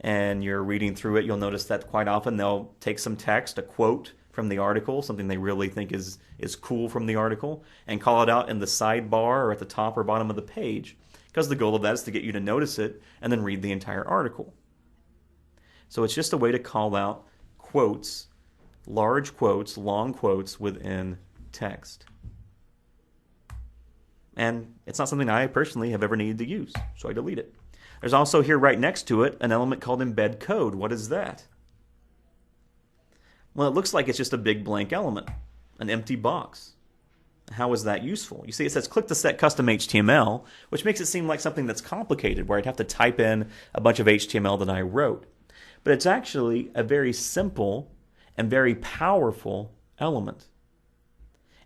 and you're reading through it, you'll notice that quite often they'll take some text, a quote from the article, something they really think is cool from the article, and call it out in the sidebar or at the top or bottom of the page, because the goal of that is to get you to notice it and then read the entire article. So it's just a way to call out quotes, large quotes, long quotes within text. And it's not something I personally have ever needed to use, so I delete it. There's also here right next to it an element called embed code. What is that? Well, it looks like it's just a big blank element, an empty box. How is that useful? You see, it says click to set custom HTML, which makes it seem like something that's complicated, where I'd have to type in a bunch of HTML that I wrote. But it's actually a very simple and very powerful element.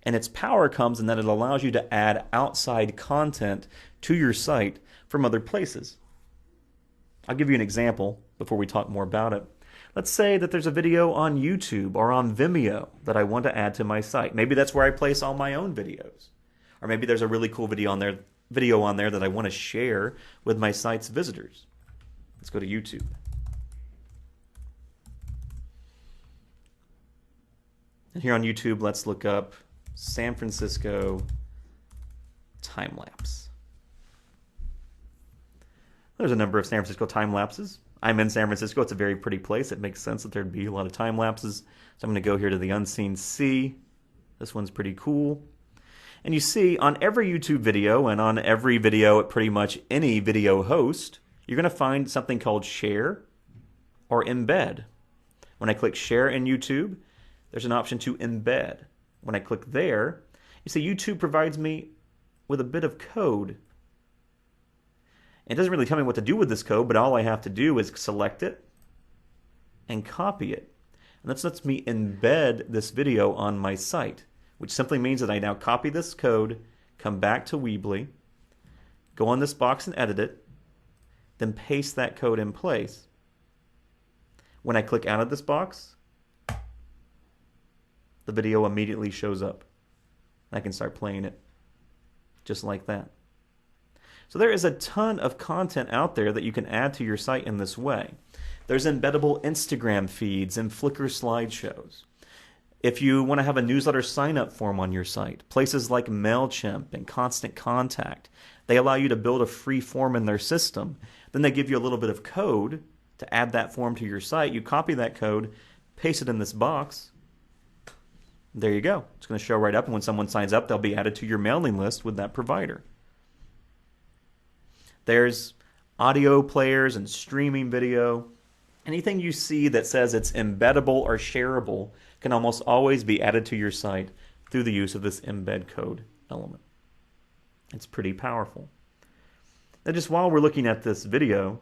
And its power comes in that it allows you to add outside content to your site from other places. I'll give you an example before we talk more about it. Let's say that there's a video on YouTube or on Vimeo that I want to add to my site. Maybe that's where I place all my own videos. Or maybe there's a really cool video on there that I want to share with my site's visitors. Let's go to YouTube. And here on YouTube, let's look up San Francisco time lapse. There's a number of San Francisco time lapses. I'm in San Francisco. It's a very pretty place. It makes sense that there'd be a lot of time lapses. So I'm going to go here to the Unseen Sea. This one's pretty cool. And you see on every YouTube video and on every video at pretty much any video host, you're going to find something called share or embed. When I click share in YouTube, there's an option to embed. When I click there, you see YouTube provides me with a bit of code. It doesn't really tell me what to do with this code, but all I have to do is select it and copy it. And this lets me embed this video on my site, which simply means that I now copy this code, come back to Weebly, go on this box and edit it, then paste that code in place. When I click out of this box, the video immediately shows up. I can start playing it just like that. So there is a ton of content out there that you can add to your site in this way. There's embeddable Instagram feeds and Flickr slideshows. If you want to have a newsletter sign-up form on your site, places like MailChimp and Constant Contact, they allow you to build a free form in their system. Then they give you a little bit of code to add that form to your site. You copy that code, paste it in this box. There you go. It's going to show right up, and when someone signs up, they'll be added to your mailing list with that provider. There's audio players and streaming video. Anything you see that says it's embeddable or shareable can almost always be added to your site through the use of this embed code element. It's pretty powerful. Now, just while we're looking at this video,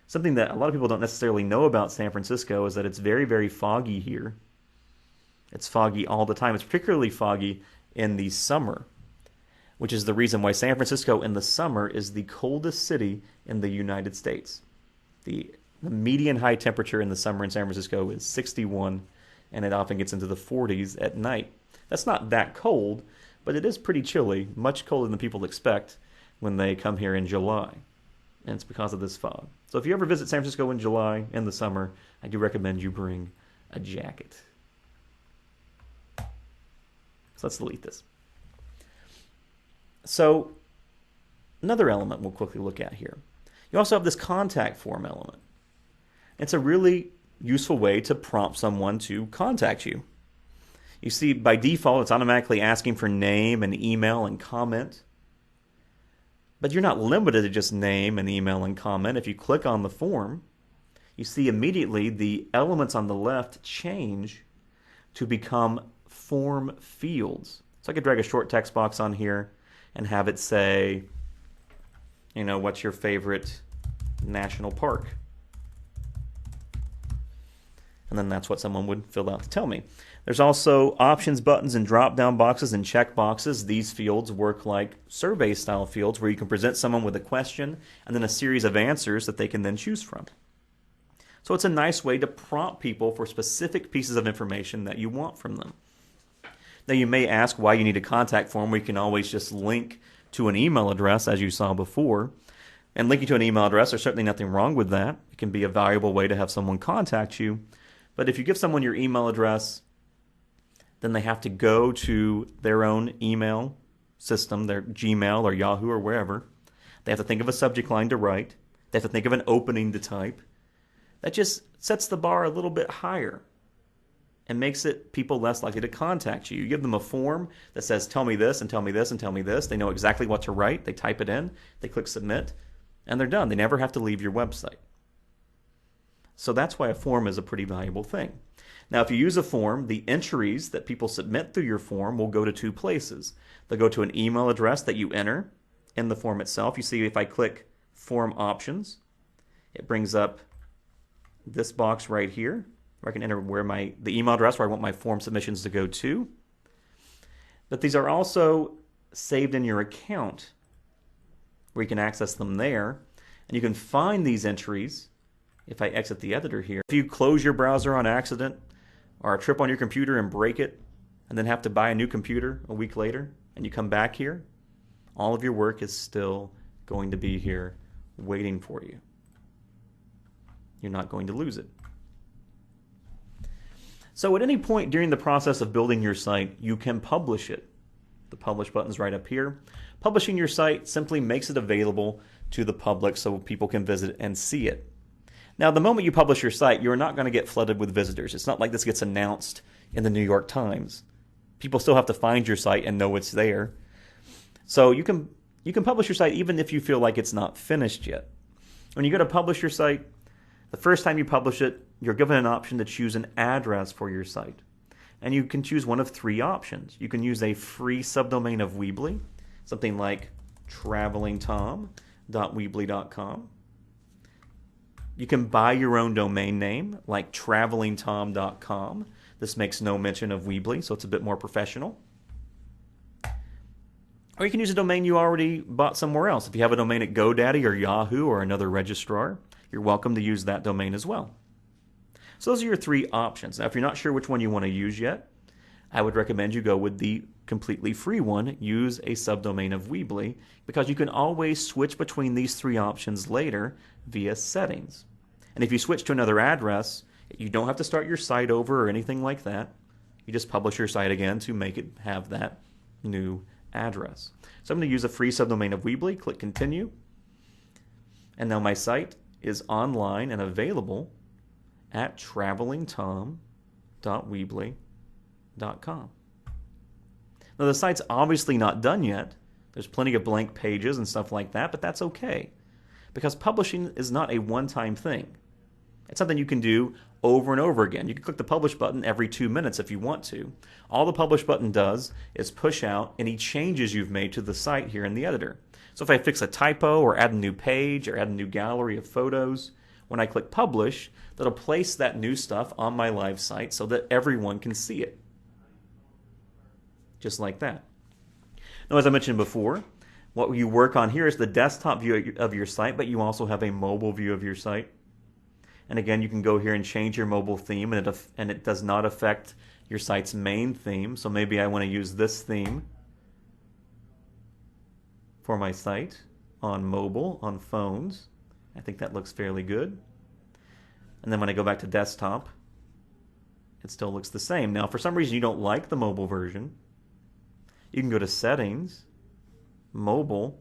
something that a lot of people don't necessarily know about San Francisco is that it's very, very foggy here. It's foggy all the time. It's particularly foggy in the summer, which is the reason why San Francisco in the summer is the coldest city in the United States. The median high temperature in the summer in San Francisco is 61, and it often gets into the 40s at night. That's not that cold, but it is pretty chilly, much colder than people expect when they come here in July. And it's because of this fog. So if you ever visit San Francisco in July, in the summer, I do recommend you bring a jacket. So let's delete this. So another element we'll quickly look at here. You also have this contact form element. It's a really useful way to prompt someone to contact you. You see, by default, it's automatically asking for name and email and comment. But you're not limited to just name and email and comment. If you click on the form, you see immediately the elements on the left change to become form fields. So I could drag a short text box on here and have it say, you know, what's your favorite national park? And then that's what someone would fill out to tell me. There's also options buttons and drop-down boxes and check boxes. These fields work like survey-style fields where you can present someone with a question and then a series of answers that they can then choose from. So it's a nice way to prompt people for specific pieces of information that you want from them. Now you may ask why you need a contact form. We can always just link to an email address, as you saw before. And linking to an email address, there's certainly nothing wrong with that. It can be a valuable way to have someone contact you. But if you give someone your email address, then they have to go to their own email system, their Gmail or Yahoo or wherever. They have to think of a subject line to write. They have to think of an opening to type. That just sets the bar a little bit higher and makes it people less likely to contact you. You give them a form that says, tell me this and tell me this and tell me this. They know exactly what to write. They type it in. They click submit, and they're done. They never have to leave your website. So that's why a form is a pretty valuable thing. Now, if you use a form, the entries that people submit through your form will go to two places. They'll go to an email address that you enter in the form itself. You see, if I click Form Options, it brings up this box right here, where I can enter the email address where I want my form submissions to go to. But these are also saved in your account, where you can access them there. And you can find these entries if I exit the editor here. If you close your browser on accident, or trip on your computer and break it, and then have to buy a new computer a week later, and you come back here, all of your work is still going to be here waiting for you. You're not going to lose it. So at any point during the process of building your site, you can publish it. The publish button's right up here. Publishing your site simply makes it available to the public so people can visit and see it. Now, the moment you publish your site, you're not going to get flooded with visitors. It's not like this gets announced in the New York Times. People still have to find your site and know it's there. So you can publish your site even if you feel like it's not finished yet. When you go to publish your site, the first time you publish it, you're given an option to choose an address for your site. And you can choose one of three options. You can use a free subdomain of Weebly, something like travelingtom.weebly.com. You can buy your own domain name, like travelingtom.com. This makes no mention of Weebly, so it's a bit more professional. Or you can use a domain you already bought somewhere else. If you have a domain at GoDaddy or Yahoo or another registrar, you're welcome to use that domain as well. So those are your three options. Now, if you're not sure which one you want to use yet, I would recommend you go with the completely free one, use a subdomain of Weebly, because you can always switch between these three options later via settings. And if you switch to another address, you don't have to start your site over or anything like that. You just publish your site again to make it have that new address. So I'm going to use a free subdomain of Weebly, click continue, and now my site is online and available at travelingtom.weebly.com. Now the site's obviously not done yet. There's plenty of blank pages and stuff like that, but that's okay, because publishing is not a one-time thing. It's something you can do over and over again. You can click the publish button every 2 minutes if you want to. All the publish button does is push out any changes you've made to the site here in the editor. So if I fix a typo or add a new page or add a new gallery of photos, when I click publish, that'll place that new stuff on my live site so that everyone can see it. Just like that. Now, as I mentioned before, what you work on here is the desktop view of your site, but you also have a mobile view of your site. And again, you can go here and change your mobile theme, and it does not affect your site's main theme. So maybe I want to use this theme for my site on mobile, on phones. I think that looks fairly good. And then when I go back to desktop, it still looks the same. Now, if for some reason you don't like the mobile version, you can go to Settings, Mobile,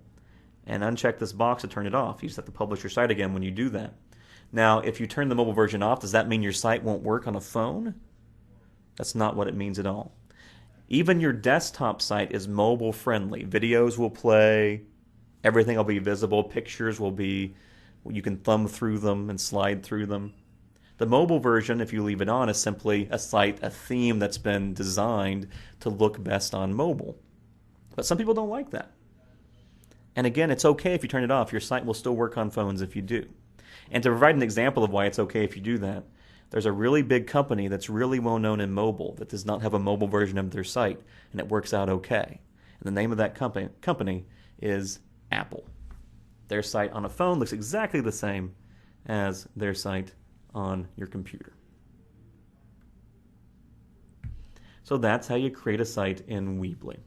and uncheck this box to turn it off. You just have to publish your site again when you do that. Now, if you turn the mobile version off, does that mean your site won't work on a phone? That's not what it means at all. Even your desktop site is mobile friendly. Videos will play, everything will be visible, pictures will be, you can thumb through them and slide through them. The mobile version, if you leave it on, is simply a site, a theme that's been designed to look best on mobile. But some people don't like that. And again, it's okay if you turn it off. Your site will still work on phones if you do. And to provide an example of why it's okay if you do that, there's a really big company that's really well known in mobile that does not have a mobile version of their site, and it works out okay. And the name of that company is Apple. Their site on a phone looks exactly the same as their site on your computer. So that's how you create a site in Weebly.